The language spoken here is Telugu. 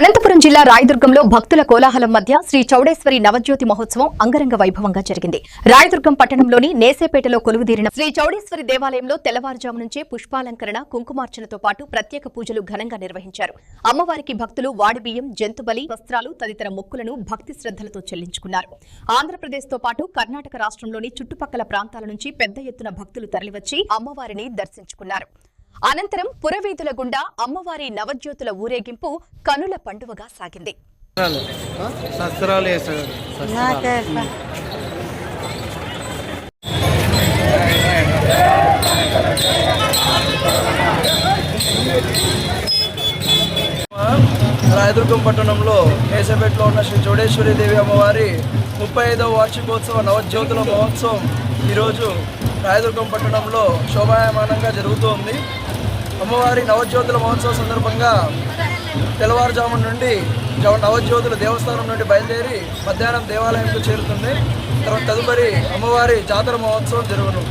అనంతపురం జిల్లా రాయదుర్గంలో భక్తుల కోలాహలం మధ్య శ్రీ చౌడేశ్వరి నవజ్యోతి మహోత్సవం అంగరంగ వైభవంగా జరిగింది. రాయదుర్గం పట్టణంలోని నేసేపేటలో కొలువుదీరిన శ్రీ చౌడేశ్వరి దేవాలయంలో తెల్లవారుజాము నుంచే పుష్పాలంకరణ, కుంకుమార్చనతో పాటు ప్రత్యేక పూజలు ఘనంగా నిర్వహించారు. అమ్మవారికి భక్తులు వాడిబియ్యం, జంతుబలి, వస్త్రాలు తదితర మొక్కులను భక్తి శ్రద్ధలతో చెల్లించుకున్నారు. ఆంధ్రప్రదేశ్తో పాటు కర్ణాటక రాష్ట్రంలోని చుట్టుపక్కల ప్రాంతాల నుంచి పెద్ద ఎత్తున భక్తులు తరలివచ్చి అమ్మవారిని దర్శించుకున్నారు. అనంతరం పురవీధుల గుండా అమ్మవారి నవజ్యోతుల ఊరేగింపు కనుల పండువగా సాగింది. రాయదుర్గం పట్టణంలో నేసేపేటలో ఉన్న శ్రీ చౌడేశ్వరి దేవి అమ్మవారి 35వ వార్షికోత్సవ నవజ్యోతుల మహోత్సవం ఈరోజు రాయదుర్గం పట్టణంలో శోభాయమానంగా జరుగుతోంది. అమ్మవారి నవజ్యోతుల మహోత్సవం సందర్భంగా తెల్లవారుజాము నుండి నవజ్యోతుల దేవస్థానం నుండి బయలుదేరి మధ్యాహ్నం దేవాలయంకు చేరుతుంది. తదుపరి అమ్మవారి జాతర మహోత్సవం జరుగును.